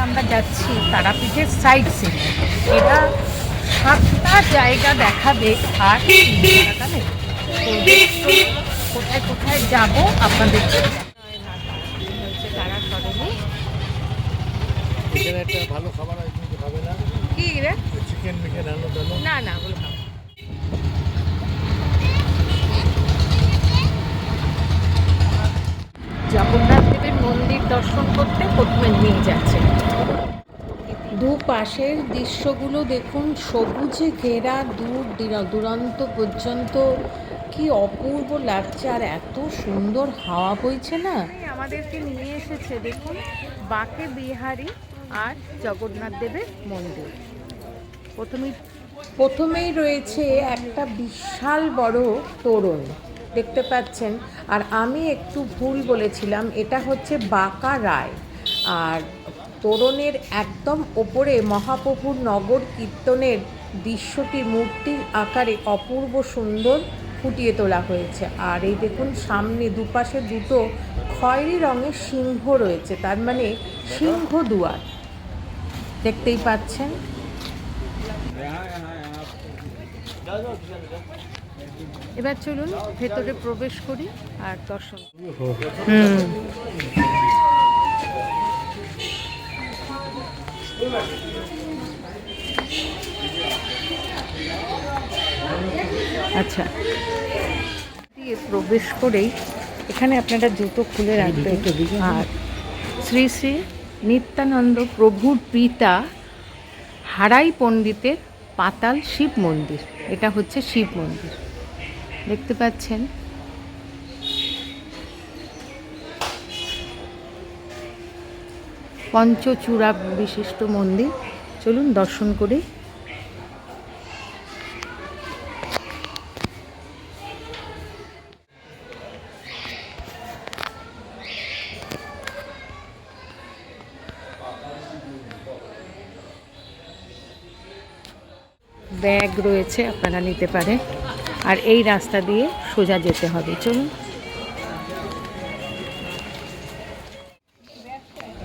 আমরা যাচ্ছি তারাপীঠের সাইড সিন। এরা 7টা জায়গা দেখাবে আর 3 টাকা নেবে। কোথায় কোথায় যাবো আপনাদেরকে হচ্ছে তারা সরেনি। এখানে একটা ভালো খাবার আছে, তুমি খাবে না? কি রে? চিকেন মিকেন আনো টানো? না না, ওগুলো খাবো। জগন্নাথ দেবের মন্দির দর্শন করতে প্রথমে নিয়ে যাচ্ছে। দুপাশের দৃশ্যগুলো দেখুন, সবুজে ঘেরা, দূর দূরান্ত পর্যন্ত কি অপূর্ব লাগছে, আর এত সুন্দর হাওয়া বইছে না। আমাদেরকে নিয়ে এসেছে দেখুন বাঁকে বিহারী আর জগন্নাথ দেবের মন্দির। প্রথমেই রয়েছে একটা বিশাল বড় তোরণ দেখতে পাচ্ছেন, আর আমি একটু ভুল বলেছিলাম, এটা হচ্ছে বাঁকা রায়। আর তোরণের একদম ওপরে মহাপ্রভুর নগর কীর্তনের দৃশ্যটি মূর্তির আকারে অপূর্ব সুন্দর ফুটিয়ে তোলা হয়েছে। আর এই দেখুন সামনে দুপাশে দুটো খয়েরি রঙের সিংহ রয়েছে, তার মানে সিংহ দুয়ার দেখতেই পাচ্ছেন। এবার চলুন ভেতরে প্রবেশ করি আর দর্শন। আচ্ছা, দিয়ে প্রবেশ করেই এখানে আপনারা জুতো খুলে রাখবেন। আর শ্রী শ্রী নিত্যানন্দ প্রভুর পিতা হারাই পণ্ডিতের পাতাল শিব মন্দির, এটা হচ্ছে শিব মন্দির দেখতে পাচ্ছেন। পঞ্চচূড়া বিশিষ্ট মন্দির, চলুন দর্শন করি। ব্যাগ রয়েছে, আপনারা নিতে পারেন। আর এই রাস্তা দিয়ে সোজা যেতে হবে, চলুন।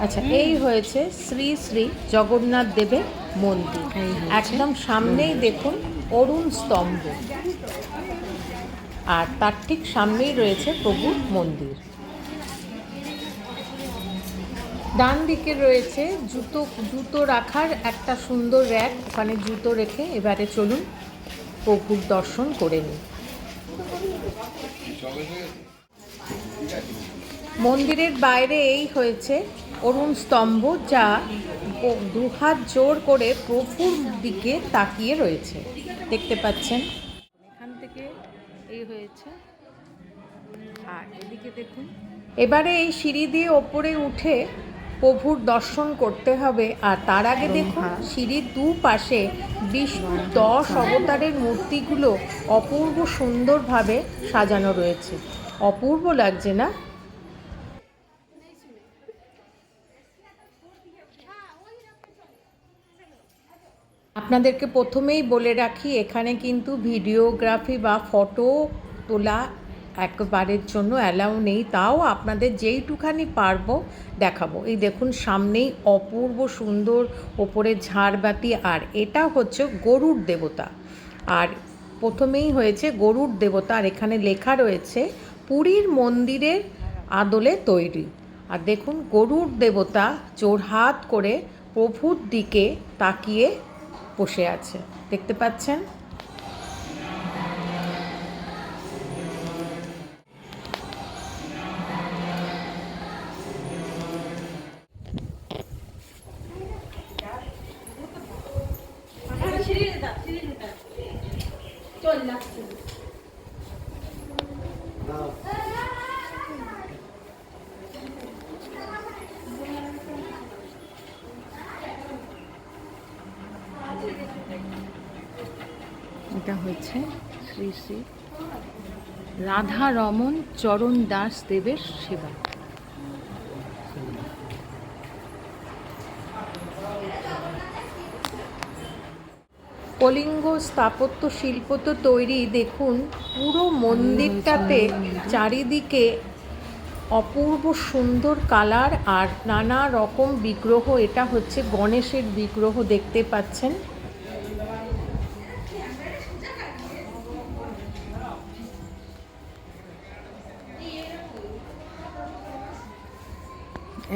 আচ্ছা, এই হয়েছে শ্রী শ্রী জগন্নাথ দেবের মন্দির। একদম সামনেই দেখুন অরুণ স্তম্ভ, আর তার ঠিক সামনেই রয়েছে প্রভুর মন্দির। ডান দিকে রয়েছে জুতো রাখার একটা সুন্দর র্যাক, ওখানে জুতো রেখে এবারে চলুন প্রভুর দর্শন করে নিই। মন্দিরের বাইরে এই হয়েছে অরুণ স্তম্ভ, যা দুহাত জোর করে প্রভুর দিকে তাকিয়ে রয়েছে দেখতে পাচ্ছেন। এখান থেকে এই হয়েছে, আর এদিকে দেখুন। এবারে এই সিঁড়ি দিয়ে ওপরে উঠে প্রভুর দর্শন করতে হবে। আর তার আগে দেখুন সিঁড়ির দুপাশে বিষ্ণুর 10 অবতারের মূর্তিগুলো অপূর্ব সুন্দরভাবে সাজানো রয়েছে। অপূর্ব লাগছে না? আপনাদেরকে প্রথমেই বলে রাখি, এখানে কিন্তু ভিডিওগ্রাফি বা ফটো তোলা একবারের জন্য অ্যালাউ নেই, তাও আপনাদের যেইটুখানি পারবো দেখাবো। এই দেখুন সামনেই অপূর্ব সুন্দর ওপরে ঝাড়বাতি, আর এটা হচ্ছে গরুড় দেবতা। আর প্রথমেই হয়েছে গরুড় দেবতা, আর এখানে লেখা রয়েছে পুরীর মন্দিরের আদলে তৈরি। আর দেখুন গরুড় দেবতা জোড়হাত করে প্রভুর দিকে তাকিয়ে বসে আছে দেখতে পাচ্ছেন। এটা হচ্ছে শ্রী শ্রী রাধা রমন চরণ দাস দেবের সেবা। কলিঙ্গ স্থাপত্য শিল্প তো তৈরি, দেখুন পুরো মন্দিরটাতে চারিদিকে অপূর্ব সুন্দর কালার আর নানা রকম বিগ্রহ। এটা হচ্ছে গণেশের বিগ্রহ, দেখতে পাচ্ছেন।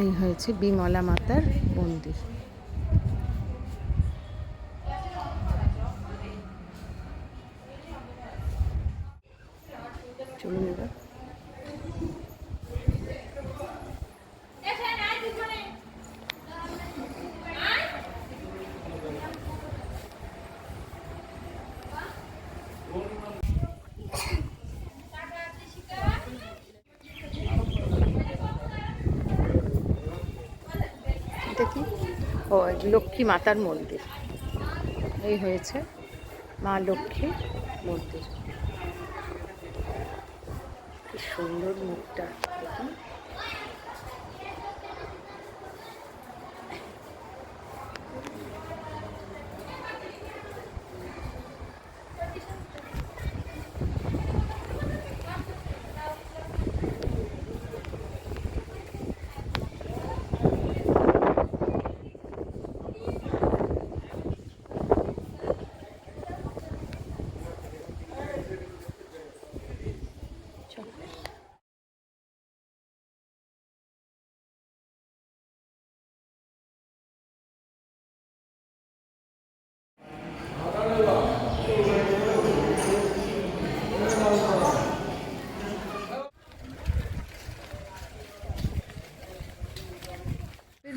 এই হয়েছে বিমলা মাতার মন্দির। চলুন এবার এটা কি? ও, লক্ষ্মী মাতার মন্দির। এই হয়েছে মা লক্ষ্মী মন্দির। কি সুন্দর মুখটা দেখুন।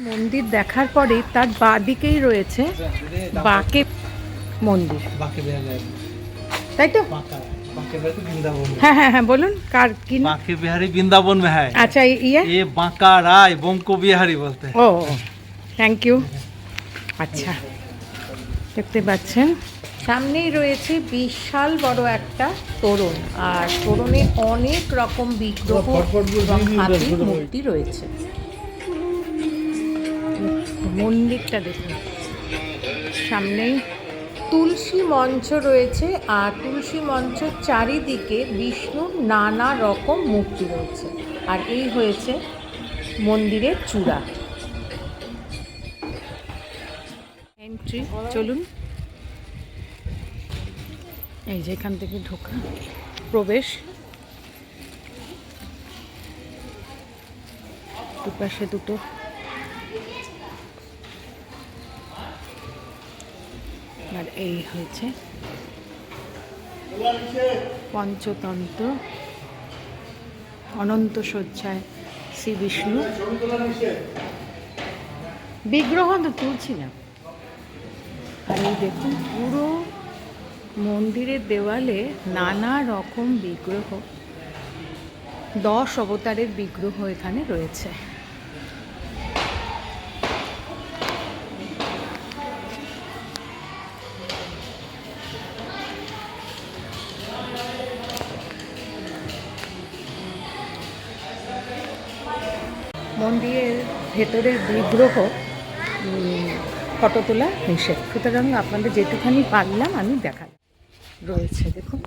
মন্দির দেখার পরে তার বাঁদিকেই রয়েছে বাঁকে মন্দির, তাই তো? হ্যাঁ হ্যাঁ হ্যাঁ, বলুন কার কি? बांके बिहारी वृंदावन में है। আচ্ছা, ইয়ে ये बांका राय बमको बिहारी बोलते हैं। ও, থ্যাংক ইউ। আচ্ছা, দেখতে পাচ্ছেন সামনেই রয়েছে বিশাল বড় একটা তোরণ, আর তোরণে অনেক রকম বিগ্রহ এবং হাতির মূর্তি রয়েছে। মন্দিরটা দেখুন, সামনেই তুলসী মঞ্চ রয়েছে, আর তুলসী মঞ্চের চারিদিকে বিষ্ণুর নানা রকম মূর্তি রয়েছে। আর এই হয়েছে মন্দিরের চূড়া। এন্ট্রি, চলুন। এই যে এখান থেকে ঢোকা, প্রবেশ। দুপাশে দুটো আর এই হয়েছে পঞ্চতন্ত্র, অনন্ত শয্যায় শ্রী বিষ্ণু বিগ্রহ তো তুলছিলাম। আর এই দেখুন পুরো মন্দিরের দেওয়ালে নানা রকম বিগ্রহ, 10 অবতারের বিগ্রহ এখানে রয়েছে। মন্দিরের ভেতরের বিগ্রহ ফটো তোলা নিষেধ, সুতরাং আপনাদের যেটুখানি পারলাম আমি দেখালাম। রয়েছে দেখুন,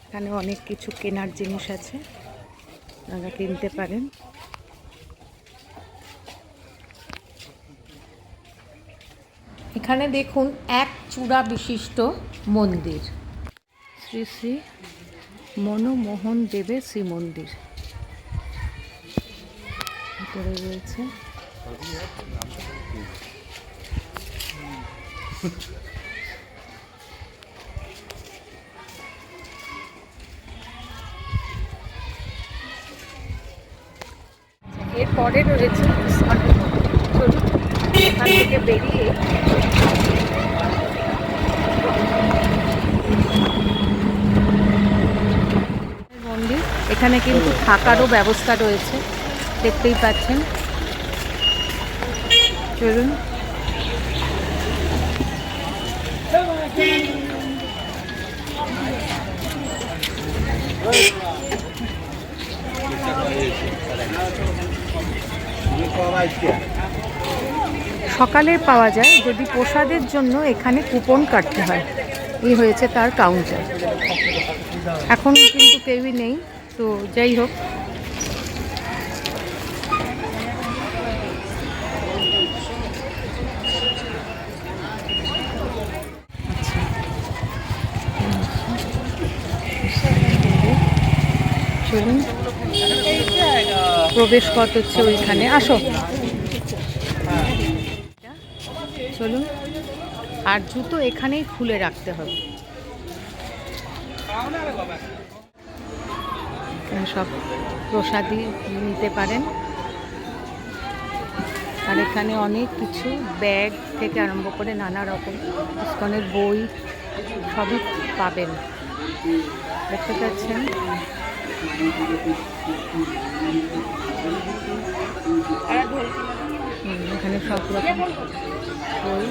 এখানে অনেক কিছু কেনার জিনিস আছে, আপনারা কিনতে পারেন। এখানে দেখুন এক চূড়া বিশিষ্ট মন্দির, শ্রী শ্রী মনমোহন দেবের শ্রী মন্দির। ভিতরে রয়েছে এরপরে রয়েছে ইসকনের মন্দির। চলুন এখান থেকে বেরিয়ে মন্দির, এখানে কিন্তু থাকারও ব্যবস্থা রয়েছে, দেখতেই পাচ্ছেন। চলুন। সকালে পাওয়া যায়, যদি প্রসাদের জন্য এখানে কুপন কাটতে হয়। এই হয়েছে তার কাউন্টার। এখন কিন্তু কেউই নেই, তো যাই হোক। চলুন, প্রবেশ পথ হচ্ছে ওইখানে, আসো চলুন। আর জুতো এখানেই খুলে রাখতে হবে। সব প্রসাদী নিতে পারেন। আর এখানে অনেক কিছু ব্যাগ থেকে আরম্ভ করে নানা রকম ইসকনের বই সবই পাবেন, দেখতে পাচ্ছেন। এখানে সব রকম বই।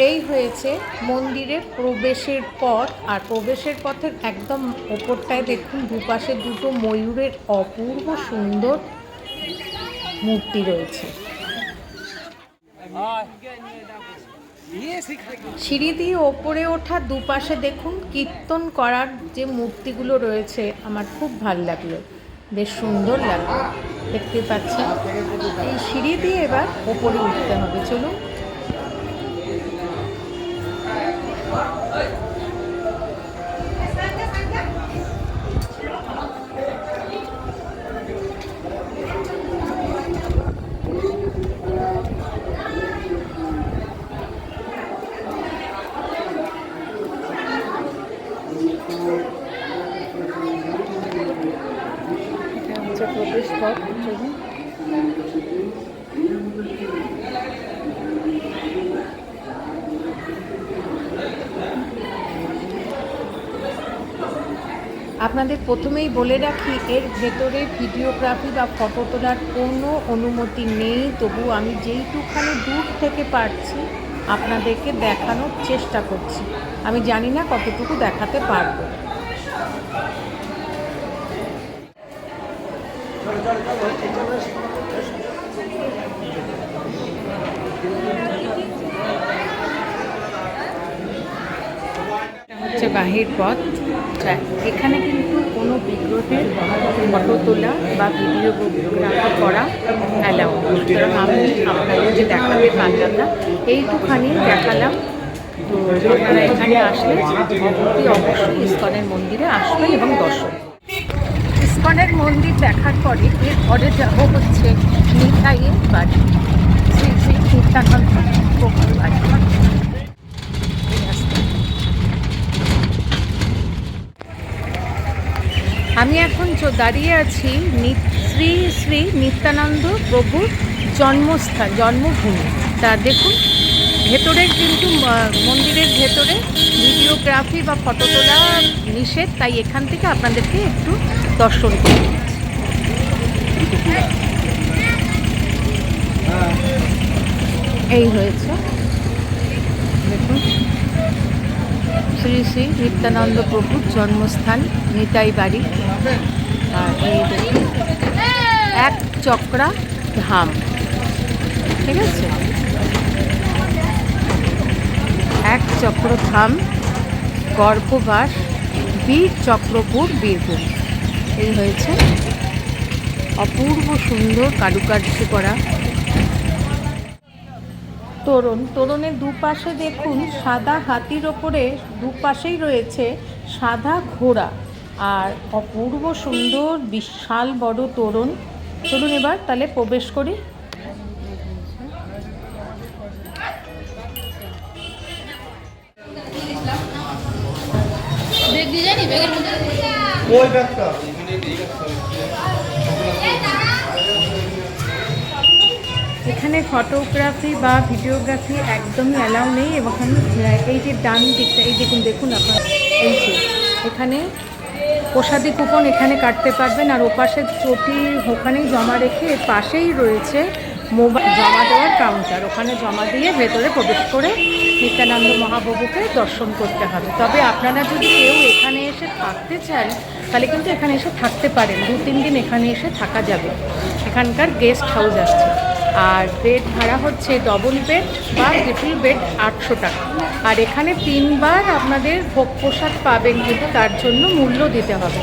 এই হয়েছে মন্দিরের প্রবেশের পথ। আর প্রবেশের পথের একদম ওপরটায় দেখুন দুপাশে দুটো ময়ূরের অপূর্ব সুন্দর মূর্তি রয়েছে। সিঁড়ি দিয়ে ওপরে ওঠা দুপাশে দেখুন কীর্তন করার যে মূর্তিগুলো রয়েছে, আমার খুব ভালো লাগলো, বেশ সুন্দর লাগলো, দেখতে পাচ্ছেন। এই সিঁড়ি দিয়ে এবার ওপরে উঠতে হবে, চলুন। প্রবেশ পথ, চলুন। আপনাদের প্রথমেই বলে রাখি, এর ভেতরে ভিডিওগ্রাফি বা ফটো তোলার কোনো অনুমতি নেই। তবু আমি যেইটুখানি দূর থেকে পারছি আপনাদেরকে দেখানোর চেষ্টা করছি। আমি জানি না কতটুকু দেখাতে পারবো। হচ্ছে বাহির পথ। এখানে কিন্তু কোনো বিগ্রহের ফটো তোলা বা ভিডিওগ্রাফি করা অ্যালাউ, সুতরাং আমি আপনাদেরকে দেখাতে পারলাম না, এইটুখানি দেখালাম। তো আপনারা এখানে আসলে অবশ্যই ইসকনের মন্দিরে আসবেন এবং দর্শন। ইসকনের মন্দির দেখার পরে এরপরে যাবো হচ্ছে নিতাইয়ের বাড়ি, শ্রী শ্রী নিত্যানন্দ প্রভুর বাড়ি। আমি এখন দাঁড়িয়ে আছি শ্রী শ্রী নিত্যানন্দ প্রভুর জন্মস্থান, জন্মভূমি। তা দেখুন, ভেতরে কিন্তু মন্দিরের ভেতরে ভিডিওগ্রাফি বা ফটো তোলা নিষেধ, তাই এখান থেকে আপনাদেরকে একটু দর্শন করতে। এই হয়েছে দেখুন শ্রী শ্রী নিত্যানন্দ প্রভুর জন্মস্থান নিতাই বাড়ি। আর এই দেখুন এক চক্রা ধাম, ঠিক আছে, এক চক্র ধাম, গর্ভবাস, বীর চক্রপুর, বীরভূম। এই হয়েছে অপূর্ব সুন্দর কারুকার্য করা তোরণ। তোরণের দুপাশে দেখুন সাদা হাতির ওপরে দুপাশেই রয়েছে সাদা ঘোড়া, আর অপূর্ব সুন্দর বিশাল বড় তোরণ। চলুন এবার তাহলে প্রবেশ করি। এখানে ফটোগ্রাফি বা ভিডিওগ্রাফি একদমই অ্যালাউ নেই। এবং এই যে ডান দিকটা, এই দেখুন আপনার, এই যে এখানে প্রসাদী কুপন এখানে কাটতে পারবেন। আর ওপাশে চটি ওখানেই জমা রেখে এর পাশেই রয়েছে মোবাইল জমা দেওয়ার কাউন্টার, ওখানে জমা দিয়ে ভেতরে প্রবেশ করে নিত্যানন্দ মহাপ্রভুকে দর্শন করতে হবে। তবে আপনারা যদি কেউ এখানে এসে থাকতে চান তাহলে কিন্তু এখানে এসে থাকতে পারেন, 2-3 দিন এখানে এসে থাকা যাবে। এখানকার গেস্ট হাউস আছে। আর বেড ভাড়া হচ্ছে ডবল বেড বা ট্রিপল বেড 800 টাকা। আর এখানে 3 বার আপনাদের ভোগ প্রসাদ পাবেন, কিন্তু তার জন্য মূল্য দিতে হবে।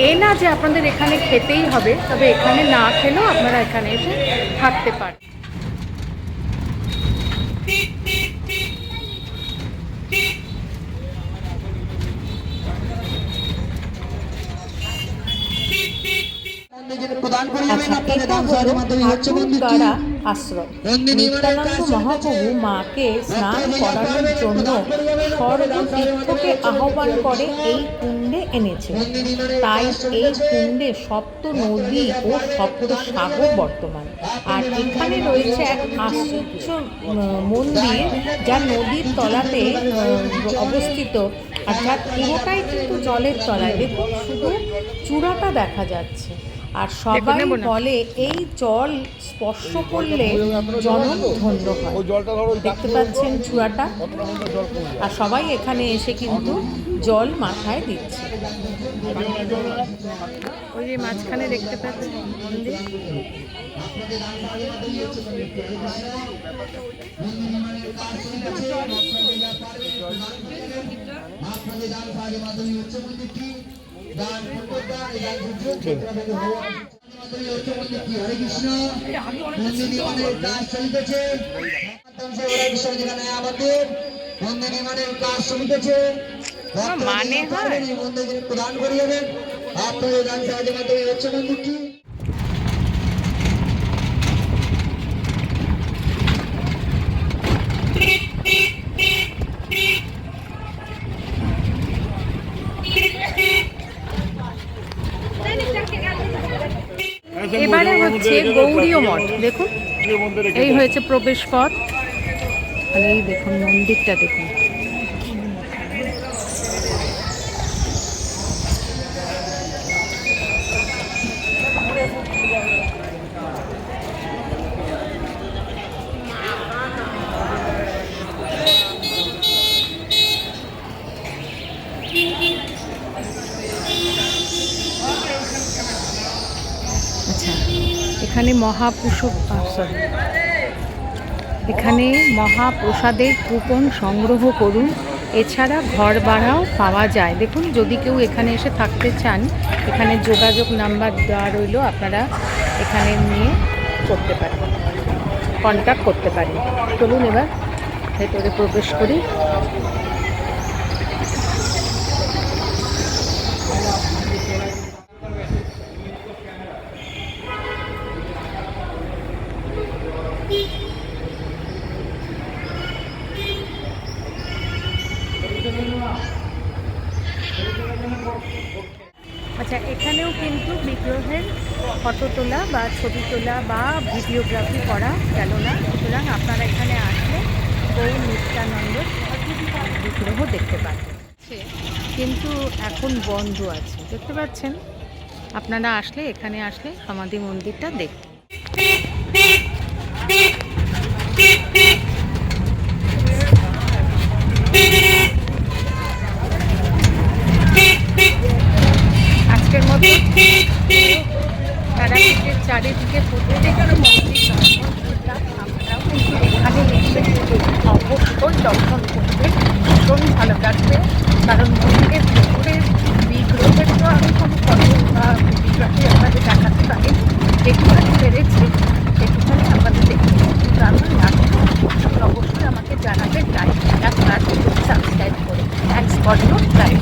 এ না যে আপনাদের এখানে খেতেই হবে, তবে এখানে না খেলেও আপনারা এখানে এসে থাকতে পারেন। ঠাকুরগাড়া আশ্রম। নিত্যানন্দ মহাপ্রভু মাকে স্নান করানোর জন্য সর্বতীর্থকে আহ্বান করে এই কুণ্ডে এনেছে। তাই এই কুণ্ডে সপ্ত নদী ও সপ্ত সাগর বর্তমান। আর এখানে রয়েছে এক আশ্চর্য মন্দির, যা নদীর তলাতে অবস্থিত, আর যার পুরোটাই কিন্তু জলের তলায়। দেখুন, শুধু চূড়াটা দেখা যাচ্ছে। আর সবাই বলে এই জল স্পর্শ করলে জনম ধন্য হয়। দেখতে পাচ্ছেন চূড়াটা, আর সবাই এখানে এসে কিন্তু জল মাথায় দিচ্ছে। ওই যে মাঝখানে দেখতে পাচ্ছেন মন্দির। মানে হয় প্রদান করে যাবেন আপনাদের দান সাহায্যের মাধ্যমে হচ্ছে মন্দিরটি। এবারে হচ্ছে গৌরীয় মঠ। দেখুন, এই হয়েছে প্রবেশ পথ। আর এই দেখুন মন্দিরটা দেখুন। এখানে এখানে মহাপ্রসাদের কুপন সংগ্রহ করুন। এছাড়া ঘর ভাড়াও পাওয়া যায়। দেখুন, যদি কেউ এখানে এসে থাকতে চান, এখানে যোগাযোগ নাম্বার দেওয়া রইল, আপনারা এখানে নিয়ে করতে পারেন, কন্ট্যাক্ট করতে পারেন। চলুন এবার ভেতরে প্রবেশ করি। আচ্ছা, এখানেও কিন্তু বিগ্রহের ফটো তোলা বা ছবি তোলা বা ভিডিওগ্রাফি করা গেল না। সুতরাং আপনারা এখানে আসলে গৌর নিত্যানন্দের বিগ্রহ দেখতে পাবেন, কিন্তু এখন বন্ধ আছে। দেখতে পাচ্ছেন, আপনারা আসলে এখানে আসলে সমাধি মন্দিরটা দেখুন। আজকের মতো তারাপীঠের চারিদিকে প্রত্যেকটা মন্দির দর্শন করলাম। আপনারাও কিন্তু এখানে এসে অবশ্যই দর্শন করবে, ভীষণ ভালো লাগবে। কারণ মন্দিরের ভেতরের বিগ্রহের তো আমি কোনো ফটো বা ভিডিওগ্রাফি আপনাদের দেখাতে পারি, যেটুখানি পেরেছি সেটুখানি আপনাদের দেখতে। কারণ অবশ্যই আমাকে জানাবে, লাইক, সাবস্ক্রাইব করে। Thanks for your time.